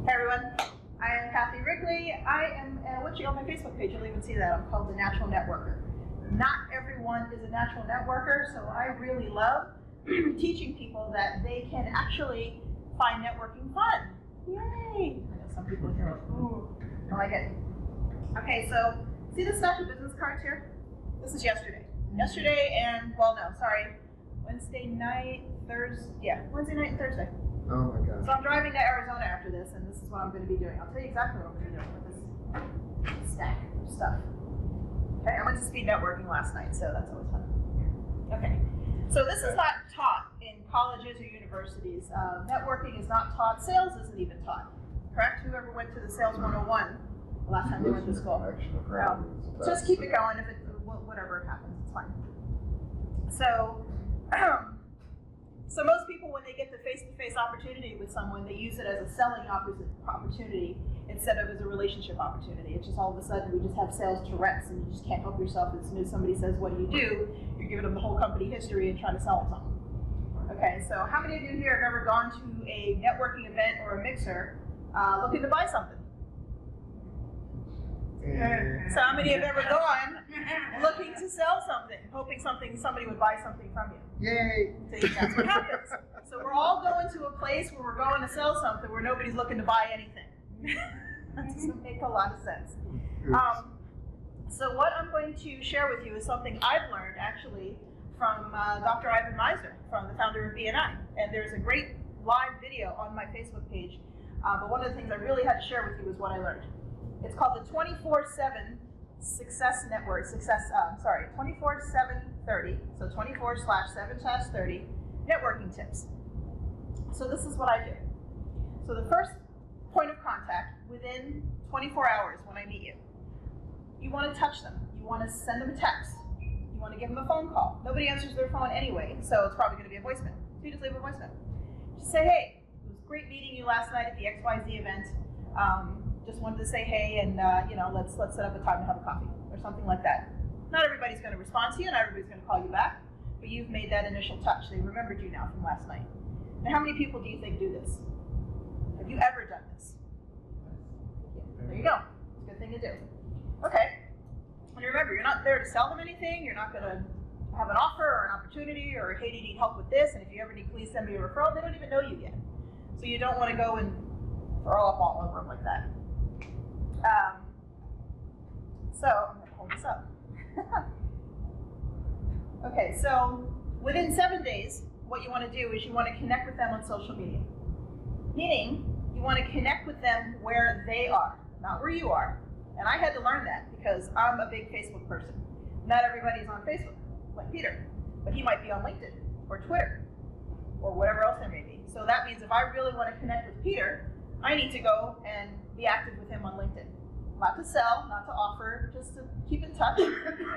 Hey everyone, I am Cathi Wrigley. I am, what you on my Facebook page, you'll even see that. I'm called the Natural Networker. Not everyone is a natural networker, so I really love teaching people that they can actually find networking fun. Yay! I know some people here are like, ooh, I like it. Okay, so see the stack of business cards here? This is yesterday. Yesterday and, Wednesday night, Wednesday night and Thursday. Oh my God. So I'm driving to Arizona after this, and this is what I'm going to be doing. I'll tell you exactly what I'm going to be doing with this stack of stuff. Okay, I went to speed networking last night, so that's always fun. Okay, so this is not taught in colleges or universities. Networking is not taught. Sales isn't even taught. Correct? Whoever went to the Sales 101 the last time they went to school. Just keep it going. If it, whatever happens, it's fine. So, so most people, when they get the face-to-face opportunity with someone, they use it as a selling opportunity instead of as a relationship opportunity. It's just all of a sudden we just have sales Tourette's, and you just can't help yourself. As soon as somebody says, "What do?" you're giving them the whole company history and trying to sell them something. Okay, so how many of you here have ever gone to a networking event or a mixer looking to buy something? So how many have ever gone looking to sell something, hoping somebody would buy something from you? Yay! See, that's what happens. So we're all going to a place where we're going to sell something where nobody's looking to buy anything. That doesn't make a lot of sense. So what I'm going to share with you is something I've learned actually from Dr. Ivan Misner, from the founder of BNI. And there's a great live video on my Facebook page. But one of the things I really had to share with you is what I learned. It's called the 24/7 Success Network, 24/7/30, so 24/7/30 networking tips. So this is what I do. So the first point of contact within 24 hours when I meet you, you want to touch them. You want to send them a text. You want to give them a phone call. Nobody answers their phone anyway, so it's probably going to be a voicemail. So you just leave a voicemail. Just say, hey, it was great meeting you last night at the XYZ event. Just wanted to say hey, and let's set up a time to have a coffee or something like that. Not everybody's going to respond to you, not everybody's going to call you back, but you've made that initial touch. They remembered you now from last night. Now, how many people do you think do this? Have you ever done this? Yeah, there you go. It's a good thing to do. Okay. And remember, you're not there to sell them anything. You're not going to have an offer or an opportunity or, hey, do you need help with this? And if you ever need, please send me a referral. They don't even know you yet. So you don't want to go and throw up all over them like that. So I'm going to hold this up. Okay, so within 7 days, what you want to do is you want to connect with them on social media. Meaning, you want to connect with them where they are, not where you are. And I had to learn that because I'm a big Facebook person. Not everybody's on Facebook, like Peter, but he might be on LinkedIn or Twitter or whatever else there may be. So that means if I really want to connect with Peter, I need to go and be active with him on LinkedIn. Not to sell, not to offer, just to keep in touch,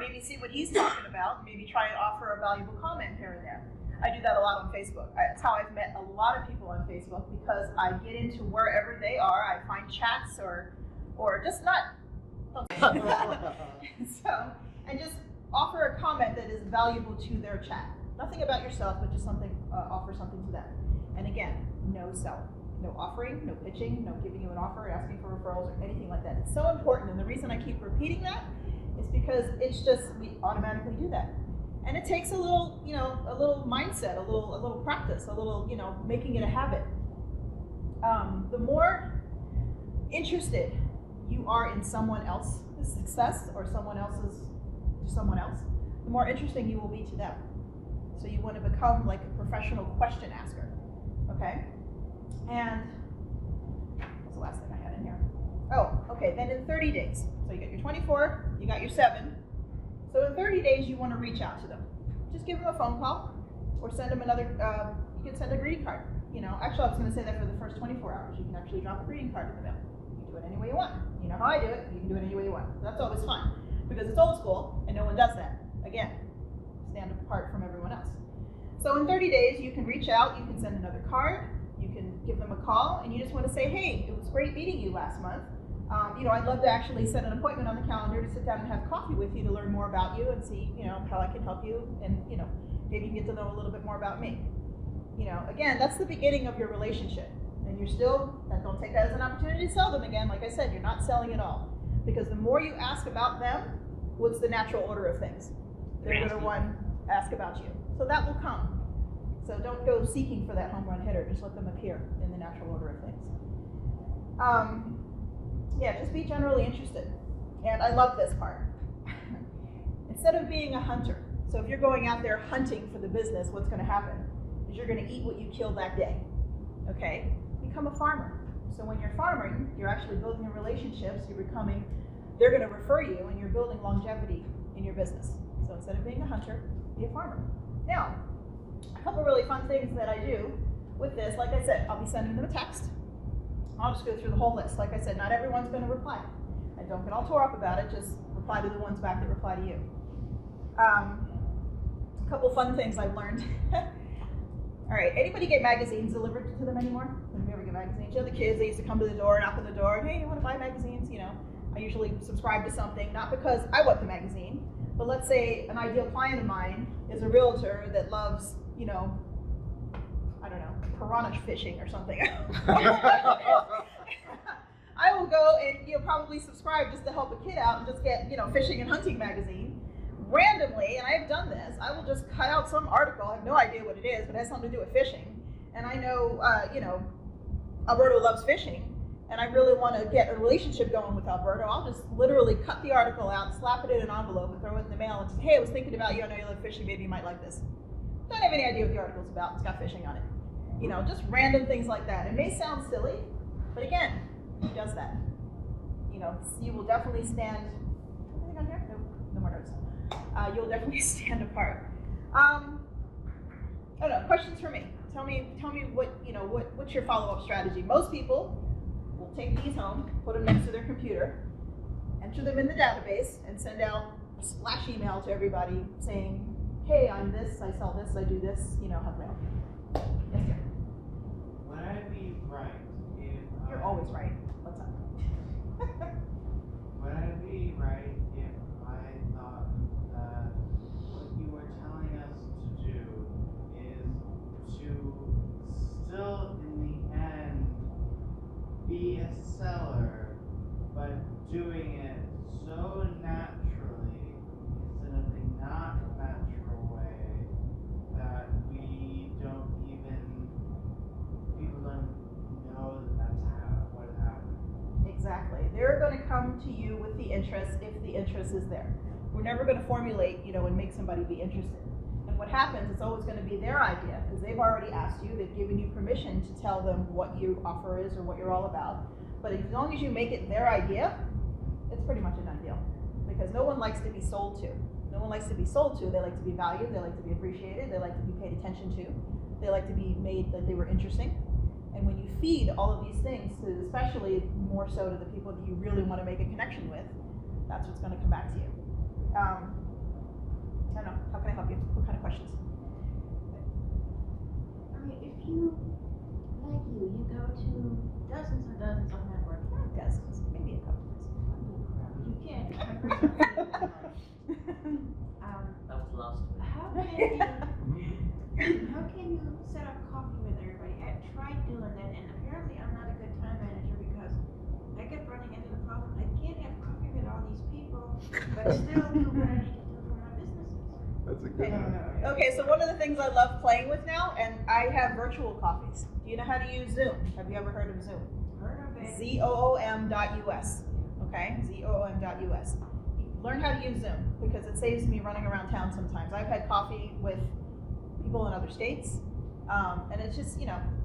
maybe see what he's talking about, maybe try and offer a valuable comment here and there. I do that a lot on Facebook. That's how I've met a lot of people on Facebook, because I get into wherever they are. I find chats or just not. So, and just offer a comment that is valuable to their chat. Nothing about yourself, but just something, offer something to them. And again, no selling. No offering, no pitching, no giving you an offer, asking for referrals, or anything like that. It's so important, and the reason I keep repeating that is because it's just, we automatically do that. And it takes a little, a little mindset, a little practice, a little, making it a habit. The more interested you are in someone else's success or someone else's to someone else, the more interesting you will be to them. So you want to become like a professional question asker, okay? And what's the last thing I had in here? Oh, okay, then in 30 days. So you got your 24, you got your 7. So in 30 days, you want to reach out to them. Just give them a phone call or send them another, you can send a greeting card. Actually, I was going to say that for the first 24 hours. You can actually drop a greeting card in the mail. You can do it any way you want. You know how I do it. You can do it any way you want. That's always fine because it's old school and no one does that. Again, stand apart from everyone else. So in 30 days, you can reach out. You can send another card. You can give them a call, and you just want to say, hey, it was great meeting you last month. I'd love to actually set an appointment on the calendar to sit down and have coffee with you to learn more about you and see, how I can help you, and, maybe you can get to know a little bit more about me. Again, that's the beginning of your relationship. And don't take that as an opportunity to sell them again. Like I said, you're not selling at all. Because the more you ask about them, what's the natural order of things? They're going to ask about you. So that will come. So don't go seeking for that home run hitter. Just let them appear in the natural order of things. Just be generally interested. And I love this part. Instead of being a hunter, so if you're going out there hunting for the business, what's going to happen is you're going to eat what you kill that day. Okay? Become a farmer. So when you're farming, you're actually building relationships, they're going to refer you, and you're building longevity in your business. So instead of being a hunter, be a farmer. Now, a couple really fun things that I do with this, like I said, I'll be sending them a text. I'll just go through the whole list. Like I said, not everyone's going to reply. And don't get all tore up about it, just reply to the ones back that reply to you. A couple fun things I've learned. All right, anybody get magazines delivered to them anymore? Anybody ever get magazines? The kids, they used to come to the door, knock on the door, and hey, you want to buy magazines? I usually subscribe to something, not because I want the magazine, but let's say an ideal client of mine is a realtor that loves, I don't know, piranha fishing or something. I will go and probably subscribe just to help a kid out and just get, fishing and hunting magazine. Randomly, and I have done this, I will just cut out some article, I have no idea what it is, but it has something to do with fishing. And I know, Alberto loves fishing, and I really want to get a relationship going with Alberto. I'll just literally cut the article out, slap it in an envelope, and throw it in the mail and say, hey, I was thinking about you, I know you love fishing, maybe you might like this. Don't have any idea what the article's about, it's got fishing on it. Just random things like that. It may sound silly, but again, who does that? You will definitely stand, anything on here? No more notes. You'll definitely stand apart. Questions for me. Tell me what's your follow-up strategy? Most people will take these home, put them next to their computer, enter them in the database, and send out a splash email to everybody saying, hey, I'm this, I sell this, I do this, how can I help you? Yes, sir. Would I be right if You're always right. What's up? Would I be right if I thought that what you were telling us to do is to still in the end be a seller, but doing it so naturally instead of the not natural way that people don't know that's what happened? Exactly. They're going to come to you with the interest if the interest is there. We're never going to formulate, and make somebody be interested. And what happens, it's always going to be their idea because they've already asked you, they've given you permission to tell them what your offer is or what you're all about. But as long as you make it their idea, it's pretty much a done deal. Because no one likes to be sold to. No one likes to be sold to. They like to be valued. They like to be appreciated. They like to be paid attention to. They like to be made that they were interesting. And when you feed all of these things, especially more so to the people that you really want to make a connection with, that's what's going to come back to you. I don't know. How can I help you? What kind of questions? If you go to dozens and dozens of networks. Not dozens, maybe a couple dozen. You can. That was last week. How can you set up coffee with everybody? I tried doing that, and apparently I'm not a good time manager because I kept running into the problem. I can't have coffee with all these people, but still do what I need to do for my businesses. That's a good one. Okay, so one of the things I love playing with now, and I have virtual coffees. Do you know how to use Zoom? Have you ever heard of Zoom? Heard of it. ZOOM.us. Okay, ZOOM.us. Learn how to use Zoom because it saves me running around town sometimes. I've had coffee with people in other states, and it's just,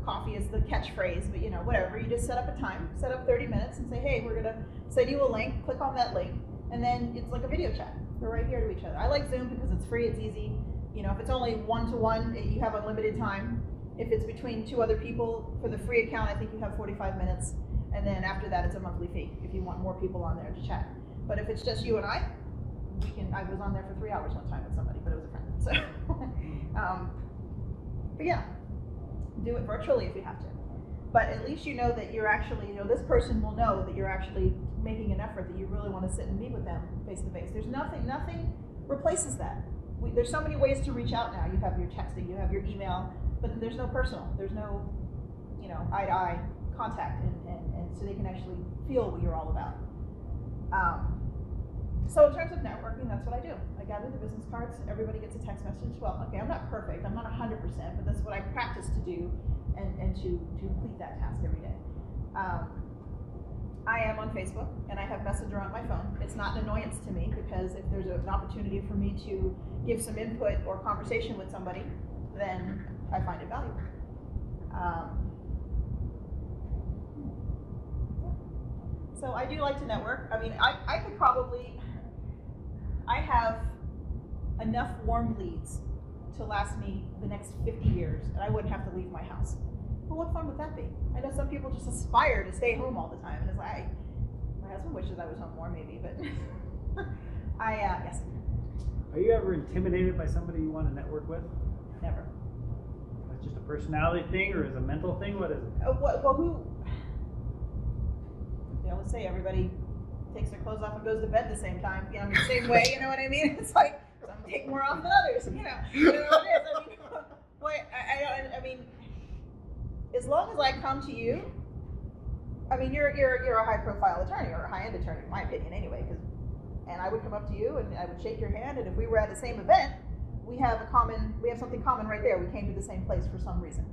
coffee is the catchphrase, but whatever. You just set up a time, set up 30 minutes and say, hey, we're gonna send you a link, click on that link, and then it's like a video chat. We're right here to each other. I like Zoom because it's free, it's easy. If it's only one-to-one, you have unlimited time. If it's between two other people, for the free account, I think you have 45 minutes, and then after that, it's a monthly fee if you want more people on there to chat. But if it's just you and I was on there for 3 hours one time with somebody, but it was a friend, so. But yeah, do it virtually if you have to. But at least you know that you're actually, this person will know that you're actually making an effort, that you really want to sit and meet with them face to face. There's nothing replaces that. There's so many ways to reach out now. You have your texting, you have your email, but there's no personal. There's no, eye to eye contact and so they can actually feel what you're all about. So in terms of networking, that's what I do. I gather the business cards. Everybody gets a text message. Well, okay, I'm not perfect. I'm not 100%, but that's what I practice to do and to complete that task every day. I am on Facebook, and I have Messenger on my phone. It's not an annoyance to me because if there's an opportunity for me to give some input or conversation with somebody, then I find it valuable. So I do like to network. I mean, I could probably, I have enough warm leads to last me the next 50 years, and I wouldn't have to leave my house. But what fun would that be? I know some people just aspire to stay home all the time, and it's like, my husband wishes I was home more maybe, but yes. Are you ever intimidated by somebody you want to network with? Never. That's just a personality thing, or is it a mental thing? What is it? Let's say everybody takes their clothes off and goes to bed the same time, the same way, you know what I mean? It's like, some take more off than others, you know what it is. I mean, as long as I come to you, I mean, you're a high-profile attorney, or a high-end attorney, in my opinion, anyway. And I would come up to you and I would shake your hand, and if we were at the same event, we have something common right there. We came to the same place for some reason,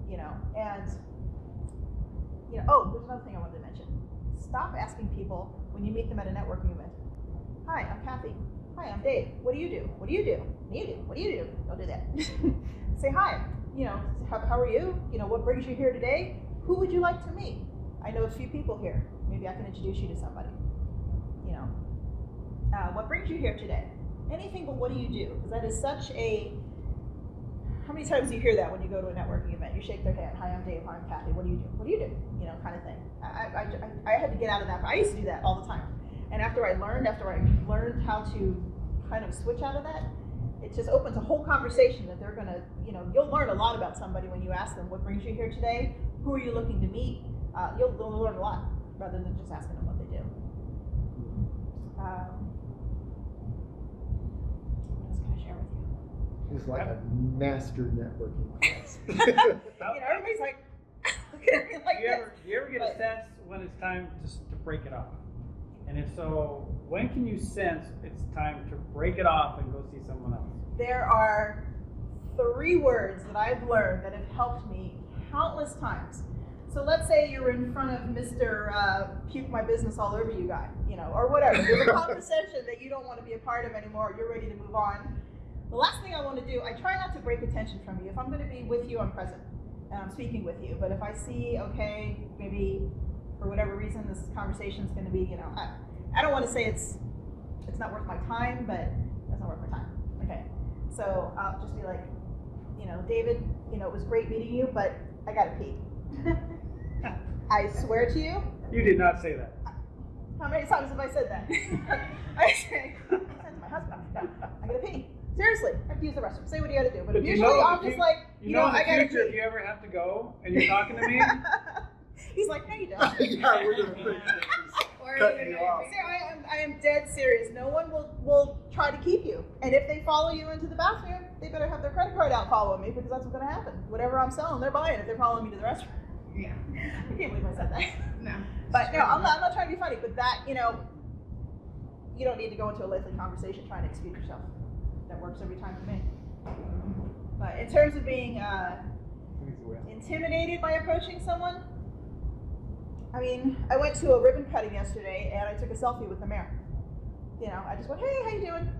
you know. And oh, there's another thing I wanted to mention. Stop asking people when you meet them at a networking event. Hi, I'm Cathi. Hi, I'm Dave. What do you do? What do you do? What do you do? What do you do? Don't do that. Say hi. How are you? What brings you here today? Who would you like to meet? I know a few people here. Maybe I can introduce you to somebody. What brings you here today? Anything but what do you do? Because that is such a... How many times do you hear that when you go to a networking event? You shake their hand. Hi, I'm Dave. Hi, I'm Cathi. What do you do? What do you do? Kind of thing. I had to get out of that. I used to do that all the time. And after I learned how to kind of switch out of that, it just opens a whole conversation that they're gonna, you'll learn a lot about somebody when you ask them, what brings you here today? Who are you looking to meet? You'll learn a lot rather than just asking them what they do. What else can I share with you? It's like a master networking class. Everybody's like, looking at me like Do you ever get a sense when it's time to break it off? And if so, when can you sense it's time to break it off and go see someone else? There are 3 words that I've learned that have helped me countless times. So let's say you're in front of Mr. Puke my business all over you guy, or whatever. There's a conversation that you don't want to be a part of anymore. You're ready to move on. The last thing I want to do, I try not to break attention from you. If I'm going to be with you, I'm present and I'm speaking with you. But if I see, okay, maybe for whatever reason this conversation is going to be, I don't want to say it's not worth my time, but it's not worth my time. Okay, so I'll just be like, David, it was great meeting you, but I gotta pee. I swear to you. You did not say that. How many times have I said that? I said to my husband, I gotta pee. Seriously, I have to use the restroom. Say what you gotta do. But usually I'm just like, I gotta pee. If you ever have to go and you're talking to me, he's like, no, you don't. Yeah, we're gonna cutting you off. I am dead serious. No one will try to keep you. And if they follow you into the bathroom, they better have their credit card out following me, because that's what's going to happen. Whatever I'm selling, they're buying if they're following me to the restroom. Yeah. I can't believe I said that. No. But no, I'm not trying to be funny. But that, you don't need to go into a lengthy conversation trying to excuse yourself. That works every time for me. But in terms of being intimidated by approaching someone, I mean, I went to a ribbon cutting yesterday and I took a selfie with the mayor. I just went, hey, how you doing?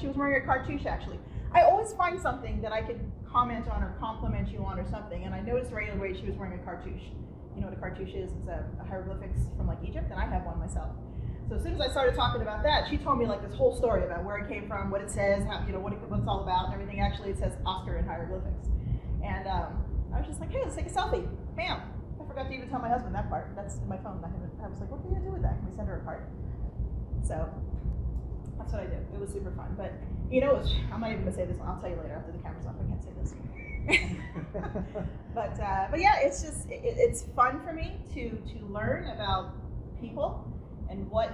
She was wearing a cartouche actually. I always find something that I could comment on or compliment you on or something, and I noticed right away she was wearing a cartouche. You know what a cartouche is? It's a hieroglyphics from like Egypt, and I have one myself. So as soon as I started talking about that, she told me like this whole story about where it came from, what it says, how, what it's all about, and everything. Actually, it says Oscar in hieroglyphics. And I was just like, hey, let's take a selfie. Bam. I forgot to even tell my husband that part. That's in my phone. I was like, what are we gonna do with that? Can we send her a card? So that's what I did. It was super fun. But I'm not even gonna say this one. I'll tell you later after the camera's off. I can't say this. But yeah, it's just it's fun for me to learn about people and what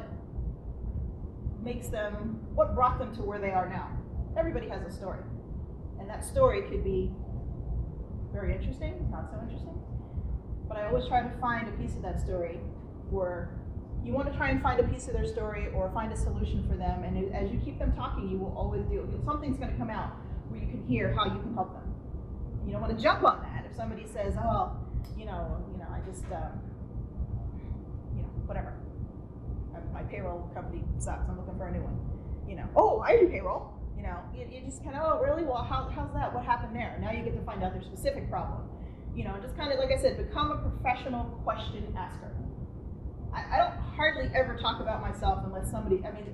brought them to where they are now. Everybody has a story, and that story could be very interesting, not so interesting. but I always try to find a piece of that story where you want to try and find a piece of their story or find a solution for them. And as you keep them talking, you will always something's going to come out where you can hear how you can help them. You don't want to jump on that. If somebody says, oh, I just, whatever. My payroll company sucks. I'm looking for a new one. Oh, I do payroll. You just kind of, oh, really? Well, how's that? What happened there? Now you get to find out their specific problem. Just kind of, like I said, become a professional question asker. I don't hardly ever talk about myself unless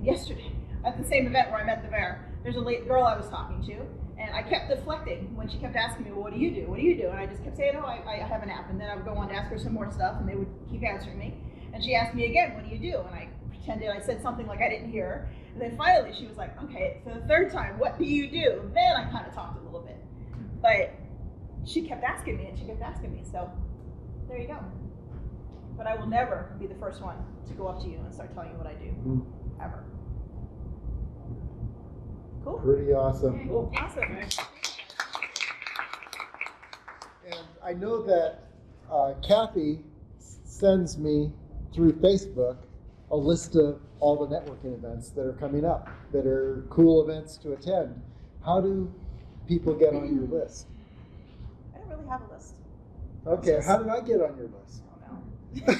yesterday at the same event where I met the bear, there's a late girl I was talking to, and I kept deflecting when she kept asking me, well, what do you do? What do you do? And I just kept saying, oh, I have an app. And then I would go on to ask her some more stuff, and they would keep answering me. And she asked me again, what do you do? And I pretended I said something like I didn't hear her. And then finally she was like, okay, for the third time, what do you do? And then I kind of talked a little bit. But she kept asking me, and she kept asking me. So there you go. But I will never be the first one to go up to you and start telling you what I do, ever. Cool. Pretty awesome. Cool. Awesome. And I know that Cathi sends me through Facebook a list of all the networking events that are coming up, that are cool events to attend. How do people get on your list? I don't really have a list. Okay, how did I get on your list? Oh, no. Okay.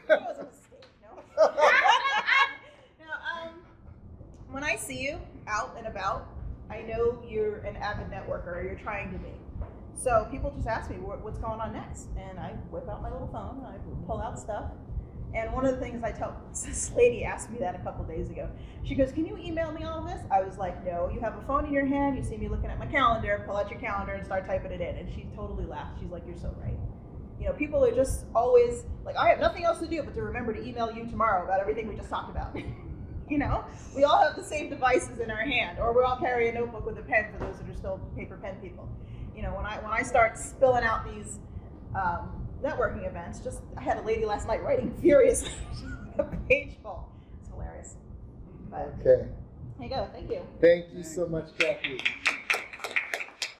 That was a mistake, no? When I see you out and about, I know you're an avid networker, or you're trying to be. So people just ask me what's going on next, and I whip out my little phone, and I pull out stuff. And one of the things this lady asked me that a couple days ago. She goes, can you email me all of this? I was like, no, you have a phone in your hand, you see me looking at my calendar, pull out your calendar and start typing it in. And she totally laughed. She's like, you're so right. People are just always like, I have nothing else to do but to remember to email you tomorrow about everything we just talked about. We all have the same devices in our hand, or we all carry a notebook with a pen for those that are still paper pen people. When I start spilling out these networking events, I had a lady last night writing furiously, a page full. It's hilarious. But Okay. there you go. Thank you. Thank you so much, Cathi.